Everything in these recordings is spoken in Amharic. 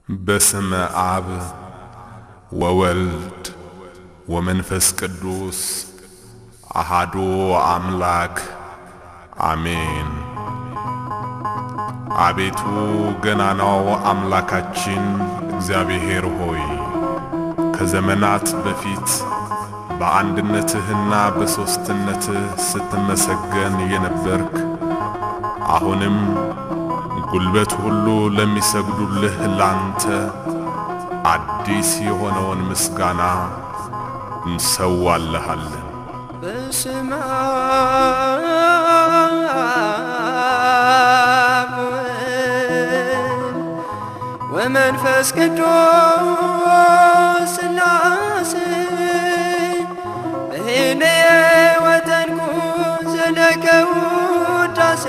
በስመ አብ ወወልድ ወመንፈስ ቅዱስ አሐዱ አምላክ አሜን። አቤቱ ገናናው አምላካችን እግዚአብሔር ሆይ ከዘመናት በፊት በአንድነትህና በሦስትነትህ ስትመሰገን የነበርክ አሁንም ጉልበት ሁሉ ለሚሰግዱልህ ላንተ አዲስ የሆነውን ምስጋና እንሰዋለሃለን። በስመ አብ ወመንፈስ ቅዱስ ሥላሴ በህልየ ወተንኩ ዘለቀ ውዳሴ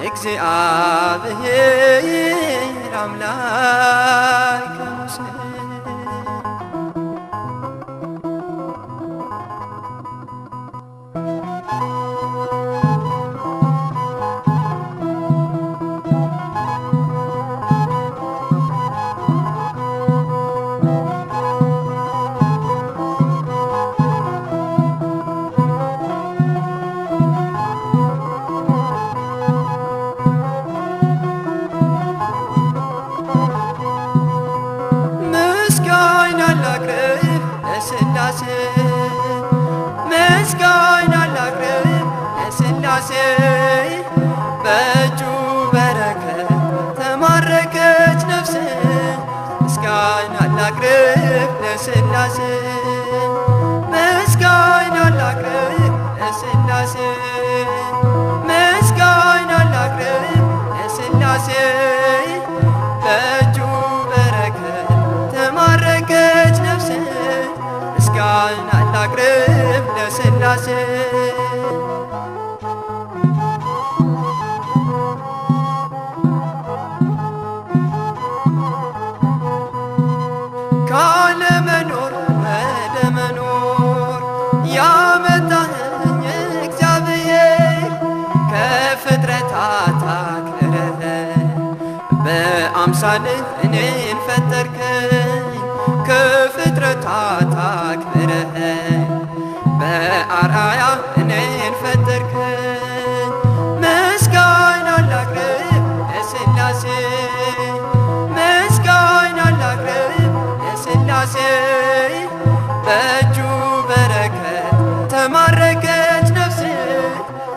እግዚአብሔር አምላክ ሙሴ ምስጋና ላቅርብ ለሥላሴ በእጁ በረከት ተማረከች ነፍሴ። ምስጋና ላቅርብ ለሥላሴ ምስጋና ላቅርብ ለሥላሴ ምስጋና ላቅርብ ለሥላሴ በእጁ በረከት ተማረከች ነፍሴ። ምስጋና ላቅርብ ለሥላሴ ካለመኖር ወደ መኖር ያመጣኸኝ እግዚአብሔር ከፍጥረታት አክብረህ በአምሳልህ እኔን ፈጠርከኝ። ከፍጥረታት አክብረህ በአርአያ እኔን ፈጠርከኝ። ምስጋና ላቅርብ ለሥላሴ ምስጋና ላቅርብ ለሥላሴ በእጁ በረከት ተማረከች ነፍሴ።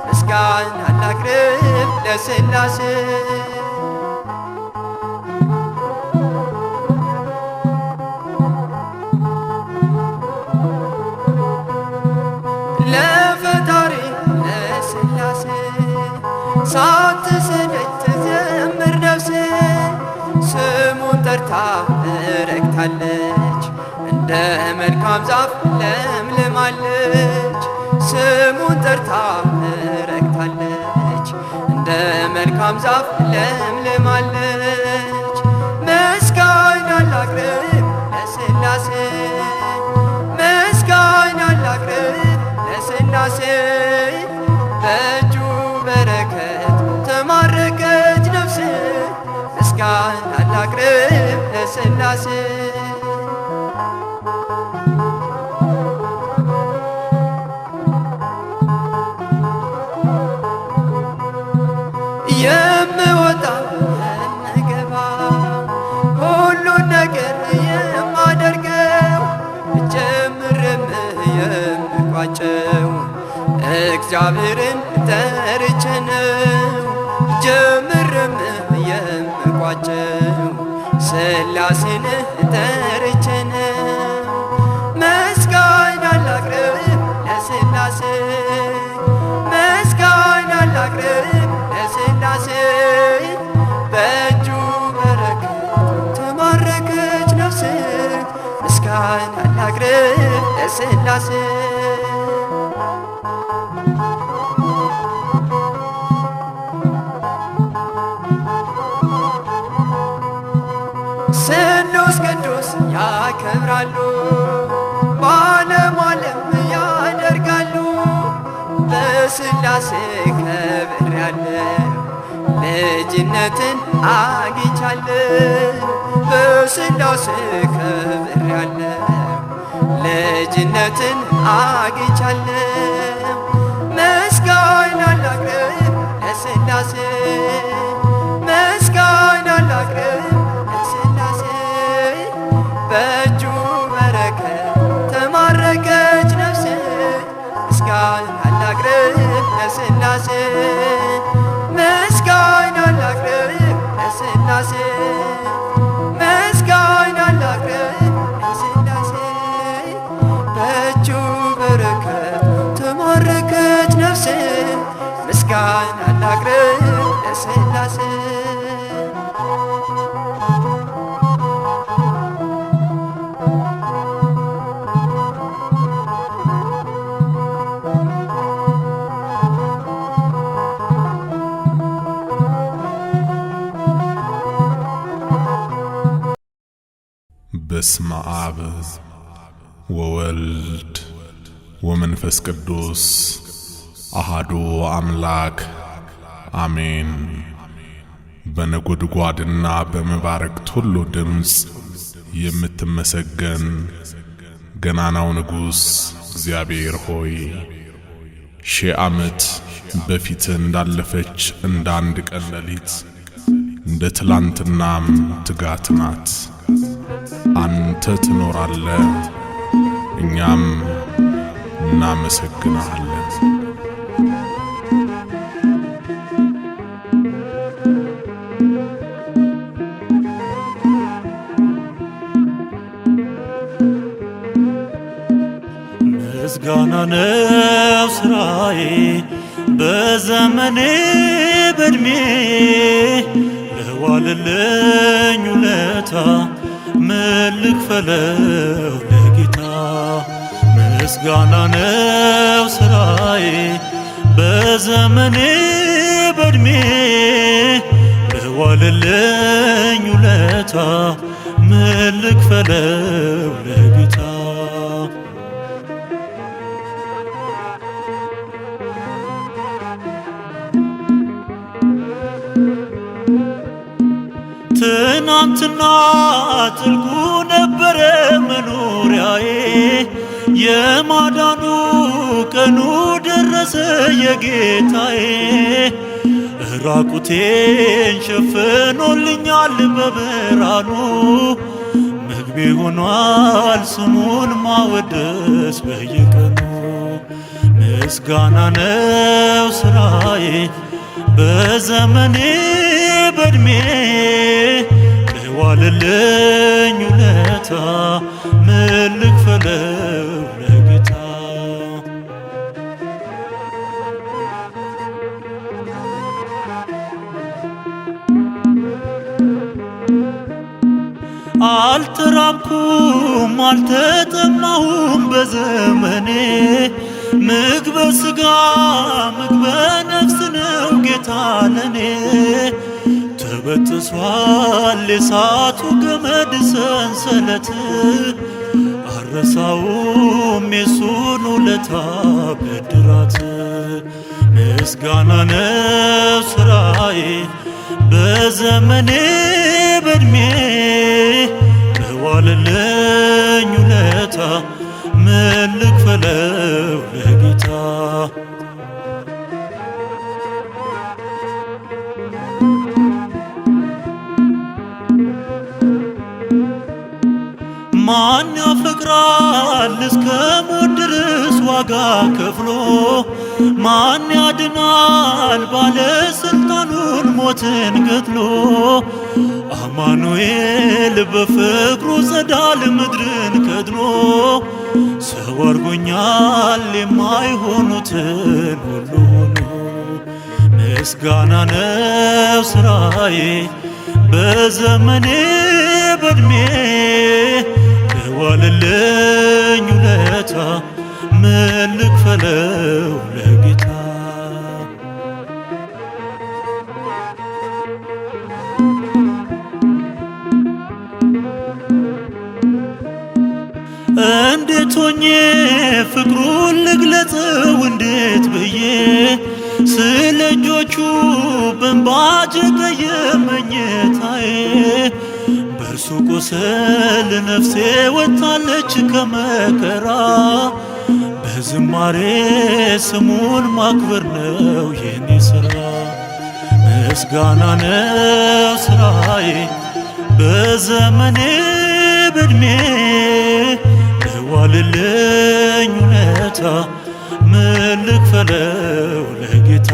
ምስጋና ላቅርብ ለሥላሴ ለፈጣሪ ለሥላሴ ሳትሰለች ትዘምር ነፍሴ። ስሙን ጠርታ ረክታለች እንደ መልካም ዛፍ ለምልማለች። ስሙን ጠርታ ረክታለች እንደ መልካም ዛፍ ለምልማለች። ምስጋና ላቅርብ ለሥላሴ ምስጋና ላቅርብ ለሥላሴ በእጁ በረከት ተማረከች ነፍሴ። ምስጋና ላቅርብ ለሥላሴ የምወጣ የምገባ ሁሉን ነገር የማደርገው ጀምርም የምቋጨው እግዚአብሔርን ጠርቼ ነው። ጀምርም የምቋጨው ሥላሴን ጠርቼ ነው። ምስጋና ላቅርብ ለሥላሴ ምስጋና ላቅርብ ለሥላሴ በእጁ በረከት ተማረከች ነፍሴ። ምስጋና ላቅርብ ለሥላሴ ስሉስ ቅዱስ ያከብራሉ በዓለም ዓለም ያደርጋሉ። በሥላሴ ከብሬያለሁ ልጅነትን አግኝቻለሁ በሥላሴ ከብሬያለሁ ልጅነትን አግኝቻለሁ ምስጋና ላቅርብ ለሥላሴ ምስጋና ላቅርብ ለሥላሴ በእጁ በረከት ተማረከች ነፍሴ ምስጋና ላቅርብ ለሥላሴ ምስጋና ላቅርብ ለሥላሴ ምስጋና ላቅርብ ለሥላሴ በእጁ በረከት ተማረከች ነፍሴ ምስጋና ላቅርብ ለሥላሴ በስመ አብ ወወልድ ወመንፈስ ቅዱስ አሃዱ አምላክ አሜን። በነጎድጓድና በመባረቅት ሁሉ ድምፅ የምትመሰገን ገናናው ንጉሥ እግዚአብሔር ሆይ 1000 ዓመት በፊት እንዳለፈች እንደ አንድ ቀን ሌሊት እንደ ትላንትናም ትጋት ናት። አንተ ትኖራለህ፣ እኛም እናመሰግንሃለን። ምስጋና ነው ስራዬ በዘመኔ በእድሜ ለዋለልኝ ውለታ ምን ልክፈለው ለጌታ። ምስጋና ነው ስራዬ በዘመኔ በእድሜ ለዋለልኝ ውለታ ምን ልክፈለው ለጌታ። ትናንትና ጥልቁ ነበረ መኖሪያዬ የማዳኑ ቀኑ ደረሰ የጌታዬ። ራቁቴን ሸፍኖልኛል በብርሃኑ ምግቤ ሆኗል ስሙን ማወደስ በየቀኑ። ምስጋና ነው ስራዬ በዘመኔ በእድሜ ለዋለልኝ ውለታ ምን ልክፈለው ለጌታ። አልተራብኩም አልተጠማሁም በዘመኔ ምግበ ሥጋ ምግበ ነፍስ ነው ጌታ ለኔ። ተበጥሷል የእሳቱ ገመድ ሰንሰለት አልረሳውም የሱን ውለታ ብድራት። ምስጋና ነው ስራዬ በዘመኔ በእድሜ ለዋለልኝ ውለታ ምን ልክፈለው ለጌታ። ማን ያፈቅራል እስከ ሞት ድረስ ዋጋ ከፍሎ? ማን ያድናል ባለስልጣኑን ሞትን ገድሎ? አማኑኤል በፍቅሩ ጸዳል ምድርን ከድኖ ሰው አርጎኛል የማይሆኑትን ሁሉ ሆኖ። ምስጋና ነው ስራዬ በዘመኔ በእድሜ ለዋለልኝ ውለታ ምን ልክፈለው ለጌታ። እንዴት ሆኜ ፍቅሩን ልግለጸው እንዴት ብዬ ስለ እጆቹ በእንባ ባጀገየ መኝታዬ በእርሱ ቁስል ነፍሴ ወጥታለች ከመከራ። በዝማሬ ስሙን ማክበር ነው የኔ ሥራ። ምስጋና ነው ሥራዬ በዘመኔ በዕድሜ ለዋለልኝ ውለታ ምን ልክፈለው ለጌታ።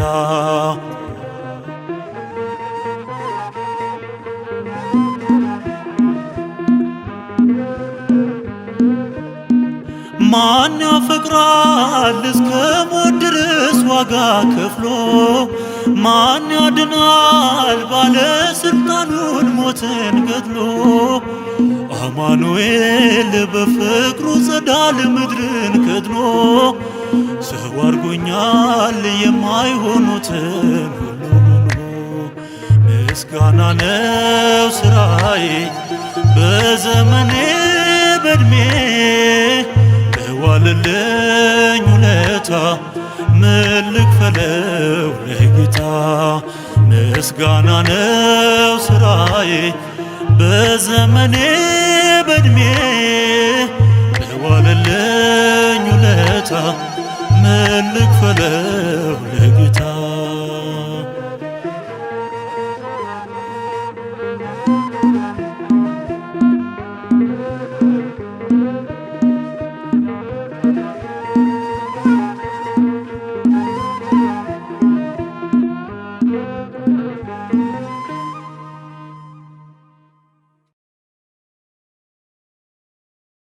ማን ያፈቅራል እስከ ሞት ድረስ ዋጋ ከፍሎ? ማን ያድናል ባለስልጣኑን ሞትን ገድሎ? አማኑኤል በፍቅሩ ጸዳል ምድርን ከድኖ ሰው አድርጎኛል የማይሆኑትን ሁሉ ሆኖ። ምስጋና ነው ሥራዬ በዘመኔ በዕድሜ ለዋለልኝ ውለታ ምን ልክፈለው ለጌታ። ምስጋና ነው ሥራዬ በዘመኔ በዕድሜ ለዋለልኝ ውለታ ምን ልክፈለው